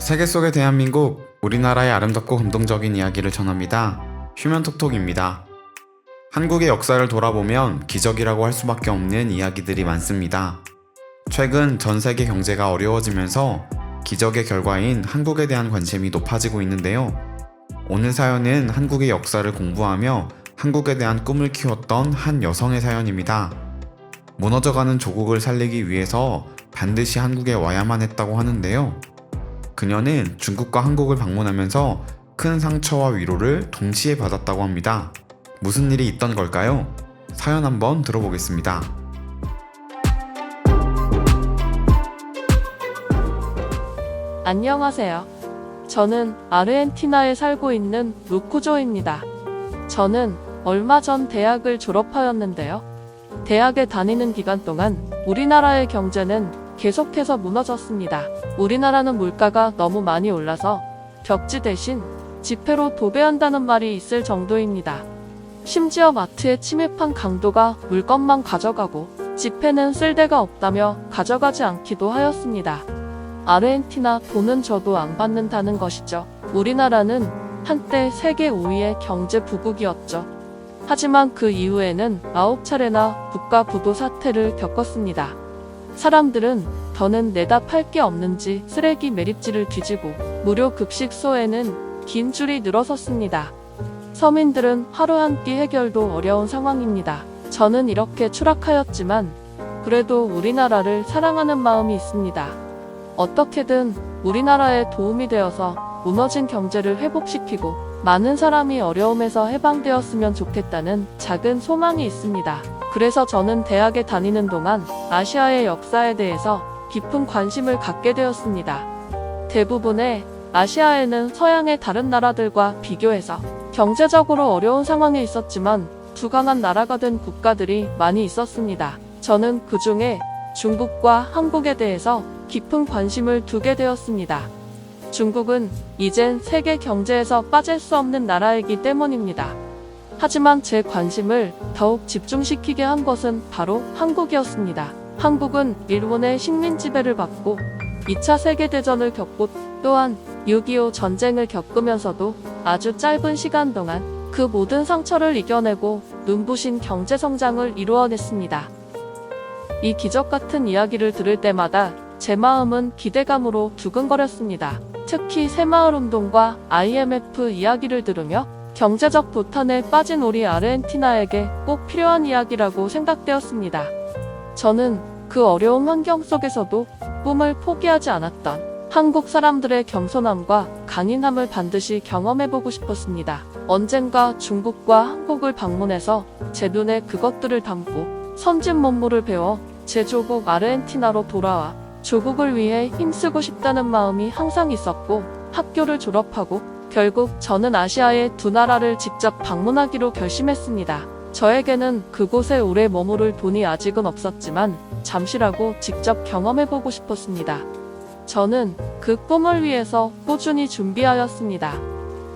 세계 속의 대한민국, 우리나라의 아름답고 감동적인 이야기를 전합니다. 휴면톡톡입니다. 한국의 역사를 돌아보면 기적이라고 할 수밖에 없는 이야기들이 많습니다. 최근 전 세계 경제가 어려워지면서 기적의 결과인 한국에 대한 관심이 높아지고 있는데요. 오늘 사연은 한국의 역사를 공부하며 한국에 대한 꿈을 키웠던 한 여성의 사연입니다. 무너져가는 조국을 살리기 위해서 반드시 한국에 와야만 했다고 하는데요. 그녀는 중국과 한국을 방문하면서 큰 상처와 위로를 동시에 받았다고 합니다. 무슨 일이 있던 걸까요? 사연 한번 들어보겠습니다. 안녕하세요. 저는 아르헨티나에 살고 있는 루쿠조입니다. 저는 얼마 전 대학을 졸업하였는데요. 대학에 다니는 기간 동안 우리나라의 경제는 계속해서 무너졌습니다. 우리나라는 물가가 너무 많이 올라서 벽지 대신 지폐로 도배한다는 말이 있을 정도입니다. 심지어 마트에 침입한 강도가 물건만 가져가고 지폐는 쓸 데가 없다며 가져가지 않기도 하였습니다. 아르헨티나 돈은 줘도 안 받는다는 것이죠. 우리나라는 한때 세계 5위의 경제 부국이었죠. 하지만 그 이후에는 9차례나 국가 부도 사태를 겪었습니다. 사람들은 더는 내다 팔 게 없는지 쓰레기 매립지를 뒤지고 무료 급식소에는 긴 줄이 늘어섰습니다. 서민들은 하루 한 끼 해결도 어려운 상황입니다. 저는 이렇게 추락하였지만 그래도 우리나라를 사랑하는 마음이 있습니다. 어떻게든 우리나라에 도움이 되어서 무너진 경제를 회복시키고 많은 사람이 어려움에서 해방되었으면 좋겠다는 작은 소망이 있습니다. 그래서 저는 대학에 다니는 동안 아시아의 역사에 대해서 깊은 관심을 갖게 되었습니다. 대부분의 아시아에는 서양의 다른 나라들과 비교해서 경제적으로 어려운 상황에 있었지만 두 강한 나라가 된 국가들이 많이 있었습니다. 저는 그 중에 중국과 한국에 대해서 깊은 관심을 두게 되었습니다. 중국은 이젠 세계 경제에서 빠질 수 없는 나라이기 때문입니다. 하지만 제 관심을 더욱 집중시키게 한 것은 바로 한국이었습니다. 한국은 일본의 식민 지배를 받고 2차 세계대전을 겪고 또한 6.25 전쟁을 겪으면서도 아주 짧은 시간 동안 그 모든 상처를 이겨내고 눈부신 경제성장을 이루어냈습니다. 이 기적 같은 이야기를 들을 때마다 제 마음은 기대감으로 두근거렸습니다. 특히 새마을운동과 IMF 이야기를 들으며 경제적 도탄에 빠진 우리 아르헨티나에게 꼭 필요한 이야기라고 생각되었습니다. 저는 그 어려운 환경 속에서도 꿈을 포기하지 않았던 한국 사람들의 겸손함과 강인함을 반드시 경험해보고 싶었습니다. 언젠가 중국과 한국을 방문해서 제 눈에 그것들을 담고 선진 문물을 배워 제 조국 아르헨티나로 돌아와 조국을 위해 힘쓰고 싶다는 마음이 항상 있었고, 학교를 졸업하고 결국 저는 아시아의 두 나라를 직접 방문하기로 결심했습니다. 저에게는 그곳에 오래 머무를 돈이 아직은 없었지만 잠시라고 직접 경험해보고 싶었습니다. 저는 그 꿈을 위해서 꾸준히 준비하였습니다.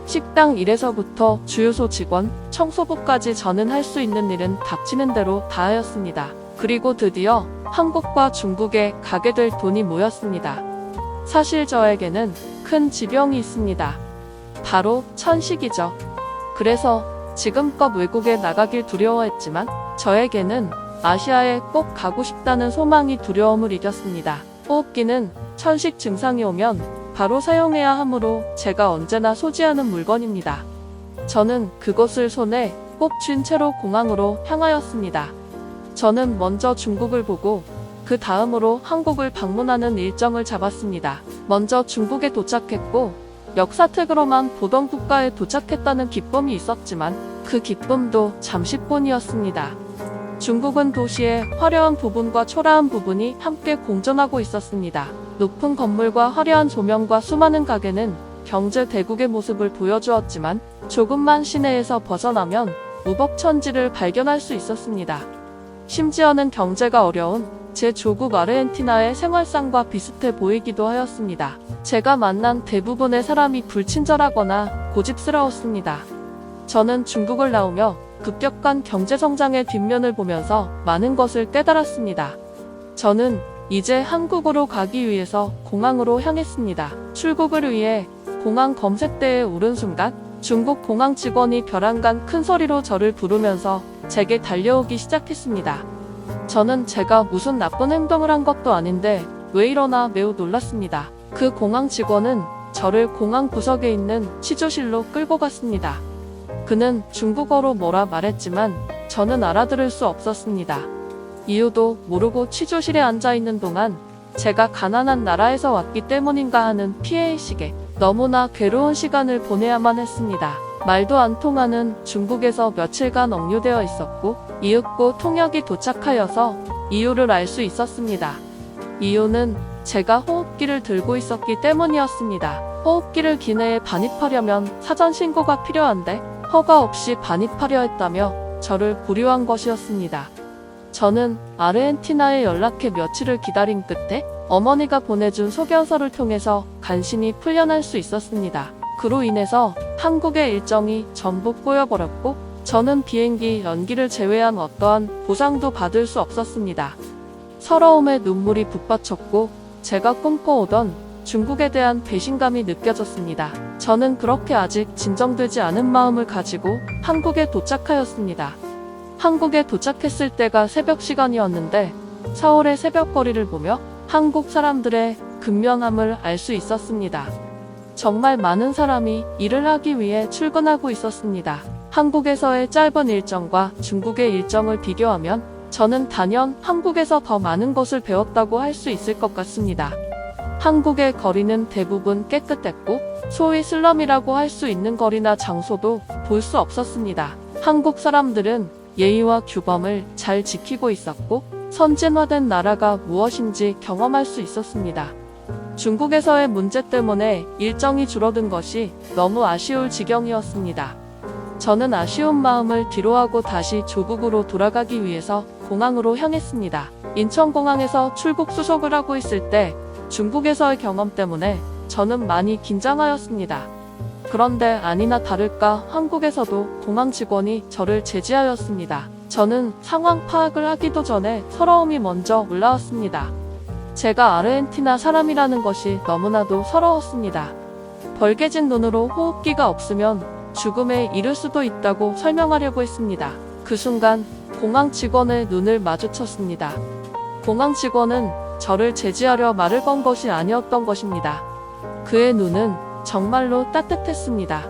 식당 일에서부터 주유소 직원, 청소부까지 저는 할 수 있는 일은 닥치는 대로 다 하였습니다. 그리고 드디어 한국과 중국에 가게 될 돈이 모였습니다. 사실 저에게는 큰 지병이 있습니다. 바로 천식이죠. 그래서 지금껏 외국에 나가길 두려워했지만 저에게는 아시아에 꼭 가고 싶다는 소망이 두려움을 이겼습니다. 호흡기는 천식 증상이 오면 바로 사용해야 하므로 제가 언제나 소지하는 물건입니다. 저는 그것을 손에 꼭 쥔 채로 공항으로 향하였습니다. 저는 먼저 중국을 보고 그 다음으로 한국을 방문하는 일정을 잡았습니다. 먼저 중국에 도착했고 역사책으로만 보던 국가에 도착했다는 기쁨이 있었지만 그 기쁨도 잠시뿐이었습니다. 중국은 도시의 화려한 부분과 초라한 부분이 함께 공존하고 있었습니다. 높은 건물과 화려한 조명과 수많은 가게는 경제 대국의 모습을 보여주었지만 조금만 시내에서 벗어나면 우벅천지를 발견할 수 있었습니다. 심지어는 경제가 어려운 제 조국 아르헨티나의 생활상과 비슷해 보이기도 하였습니다. 제가 만난 대부분의 사람이 불친절하거나 고집스러웠습니다. 저는 중국을 나오며 급격한 경제성장의 뒷면을 보면서 많은 것을 깨달았습니다. 저는 이제 한국으로 가기 위해서 공항으로 향했습니다. 출국을 위해 공항 검색대에 오른 순간 중국 공항 직원이 벼랑간 큰 소리로 저를 부르면서 제게 달려오기 시작했습니다. 저는 제가 무슨 나쁜 행동을 한 것도 아닌데 왜 이러나 매우 놀랐습니다. 그 공항 직원은 저를 공항 구석에 있는 취조실로 끌고 갔습니다. 그는 중국어로 뭐라 말했지만 저는 알아들을 수 없었습니다. 이유도 모르고 취조실에 앉아 있는 동안 제가 가난한 나라에서 왔기 때문인가 하는 피해의식에 너무나 괴로운 시간을 보내야만 했습니다. 말도 안 통하는 중국에서 며칠간 억류되어 있었고 이윽고 통역이 도착하여서 이유를 알 수 있었습니다. 이유는 제가 호흡기를 들고 있었기 때문이었습니다. 호흡기를 기내에 반입하려면 사전 신고가 필요한데 허가 없이 반입하려 했다며 저를 불이한 것이었습니다. 저는 아르헨티나에 연락해 며칠을 기다린 끝에 어머니가 보내준 소견서를 통해서 간신히 풀려날 수 있었습니다. 그로 인해서 한국의 일정이 전부 꼬여버렸고 저는 비행기 연기를 제외한 어떠한 보상도 받을 수 없었습니다. 서러움에 눈물이 북받쳤고 제가 꿈꿔오던 중국에 대한 배신감이 느껴졌습니다. 저는 그렇게 아직 진정되지 않은 마음을 가지고 한국에 도착하였습니다. 한국에 도착했을 때가 새벽 시간이었는데 서울의 새벽거리를 보며 한국 사람들의 근면함을 알 수 있었습니다. 정말 많은 사람이 일을 하기 위해 출근하고 있었습니다. 한국에서의 짧은 일정과 중국의 일정을 비교하면 저는 단연 한국에서 더 많은 것을 배웠다고 할 수 있을 것 같습니다. 한국의 거리는 대부분 깨끗했고 소위 슬럼이라고 할 수 있는 거리나 장소도 볼 수 없었습니다. 한국 사람들은 예의와 규범을 잘 지키고 있었고 선진화된 나라가 무엇인지 경험할 수 있었습니다. 중국에서의 문제 때문에 일정이 줄어든 것이 너무 아쉬울 지경이었습니다. 저는 아쉬운 마음을 뒤로하고 다시 조국으로 돌아가기 위해서 공항으로 향했습니다. 인천공항에서 출국 수속을 하고 있을 때 중국에서의 경험 때문에 저는 많이 긴장하였습니다. 그런데 아니나 다를까 한국에서도 공항 직원이 저를 제지하였습니다. 저는 상황 파악을 하기도 전에 서러움이 먼저 올라왔습니다. 제가 아르헨티나 사람이라는 것이 너무나도 서러웠습니다. 벌개진 눈으로 호흡기가 없으면 죽음에 이를 수도 있다고 설명하려고 했습니다. 그 순간 공항 직원의 눈을 마주쳤습니다. 공항 직원은 저를 제지하려 말을 건 것이 아니었던 것입니다. 그의 눈은 정말로 따뜻했습니다.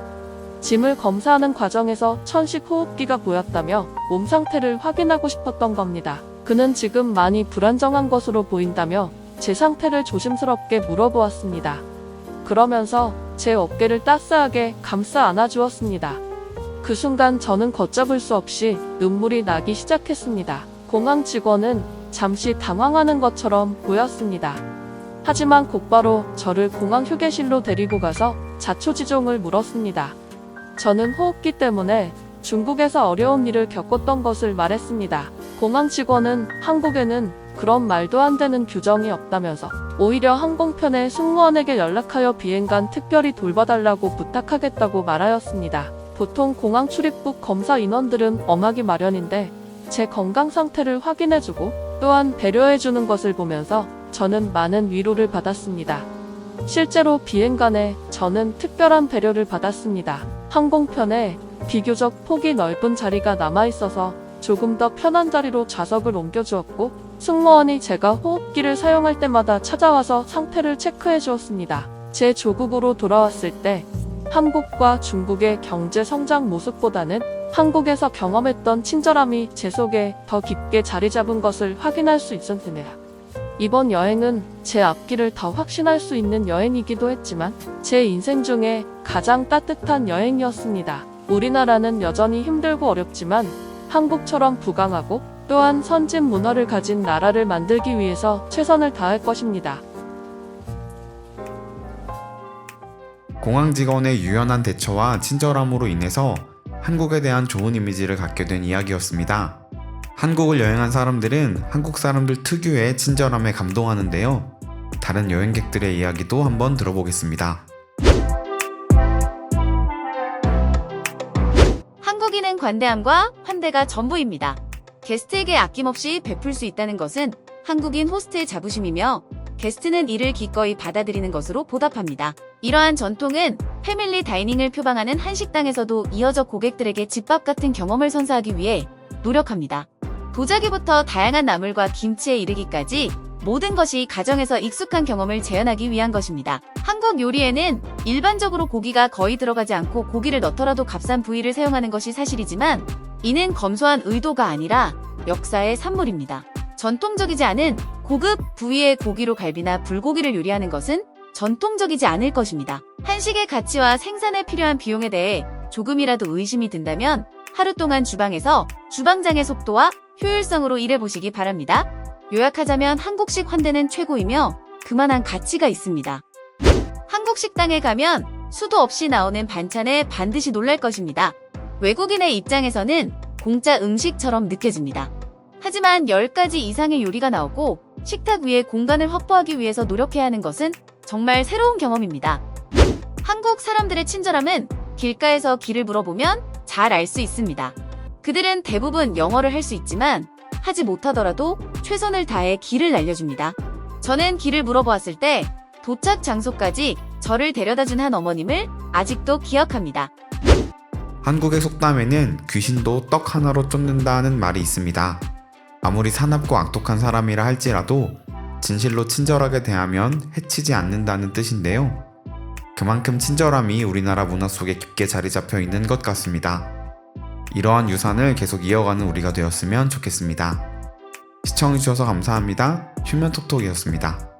짐을 검사하는 과정에서 천식 호흡기가 보였다며 몸 상태를 확인하고 싶었던 겁니다. 그는 지금 많이 불안정한 것으로 보인다며 제 상태를 조심스럽게 물어보았습니다. 그러면서 제 어깨를 따스하게 감싸 안아주었습니다. 그 순간 저는 걷잡을 수 없이 눈물이 나기 시작했습니다. 공항 직원은 잠시 당황하는 것처럼 보였습니다. 하지만 곧바로 저를 공항 휴게실로 데리고 가서 자초지종을 물었습니다. 저는 호흡기 때문에 중국에서 어려운 일을 겪었던 것을 말했습니다. 공항 직원은 한국에는 그런 말도 안 되는 규정이 없다면서 오히려 항공편의 승무원에게 연락하여 비행간 특별히 돌봐달라고 부탁하겠다고 말하였습니다. 보통 공항 출입국 검사 인원들은 엄하기 마련인데 제 건강 상태를 확인해주고 또한 배려해주는 것을 보면서 저는 많은 위로를 받았습니다. 실제로 비행간에 저는 특별한 배려를 받았습니다. 항공편에 비교적 폭이 넓은 자리가 남아있어서 조금 더 편한 자리로 좌석을 옮겨주었고 승무원이 제가 호흡기를 사용할 때마다 찾아와서 상태를 체크해 주었습니다. 제 조국으로 돌아왔을 때 한국과 중국의 경제 성장 모습보다는 한국에서 경험했던 친절함이 제 속에 더 깊게 자리 잡은 것을 확인할 수 있었습니다. 이번 여행은 제 앞길을 더 확신할 수 있는 여행이기도 했지만 제 인생 중에 가장 따뜻한 여행이었습니다. 우리나라는 여전히 힘들고 어렵지만 한국처럼 부강하고 또한 선진 문화를 가진 나라를 만들기 위해서 최선을 다할 것입니다. 공항 직원의 유연한 대처와 친절함으로 인해서 한국에 대한 좋은 이미지를 갖게 된 이야기였습니다. 한국을 여행한 사람들은 한국 사람들 특유의 친절함에 감동하는데요. 다른 여행객들의 이야기도 한번 들어보겠습니다. 한국인은 관대함과 환대가 전부입니다. 게스트에게 아낌없이 베풀 수 있다는 것은 한국인 호스트의 자부심이며 게스트는 이를 기꺼이 받아들이는 것으로 보답합니다. 이러한 전통은 패밀리 다이닝을 표방하는 한식당에서도 이어져 고객들에게 집밥 같은 경험을 선사하기 위해 노력합니다. 도자기부터 다양한 나물과 김치에 이르기까지 모든 것이 가정에서 익숙한 경험을 재현하기 위한 것입니다. 한국 요리에는 일반적으로 고기가 거의 들어가지 않고 고기를 넣더라도 값싼 부위를 사용하는 것이 사실이지만 이는 검소한 의도가 아니라 역사의 산물입니다. 전통적이지 않은 고급 부위의 고기로 갈비나 불고기를 요리하는 것은 전통적이지 않을 것입니다. 한식의 가치와 생산에 필요한 비용에 대해 조금이라도 의심이 든다면 하루 동안 주방에서 주방장의 속도와 효율성으로 일해보시기 바랍니다. 요약하자면 한국식 환대는 최고이며 그만한 가치가 있습니다. 한국 식당에 가면 수도 없이 나오는 반찬에 반드시 놀랄 것입니다. 외국인의 입장에서는 공짜 음식처럼 느껴집니다. 하지만 10가지 이상의 요리가 나오고 식탁 위에 공간을 확보하기 위해서 노력해야 하는 것은 정말 새로운 경험입니다. 한국 사람들의 친절함은 길가에서 길을 물어보면 잘 알 수 있습니다. 그들은 대부분 영어를 할 수 있지만 하지 못하더라도 최선을 다해 길을 알려줍니다. 저는 길을 물어보았을 때 도착 장소까지 저를 데려다준 한 어머님을 아직도 기억합니다. 한국의 속담에는 귀신도 떡 하나로 쫓는다는 말이 있습니다. 아무리 사납고 악독한 사람이라 할지라도 진실로 친절하게 대하면 해치지 않는다는 뜻인데요. 그만큼 친절함이 우리나라 문화 속에 깊게 자리 잡혀 있는 것 같습니다. 이러한 유산을 계속 이어가는 우리가 되었으면 좋겠습니다. 시청해주셔서 감사합니다. 휴면톡톡이었습니다.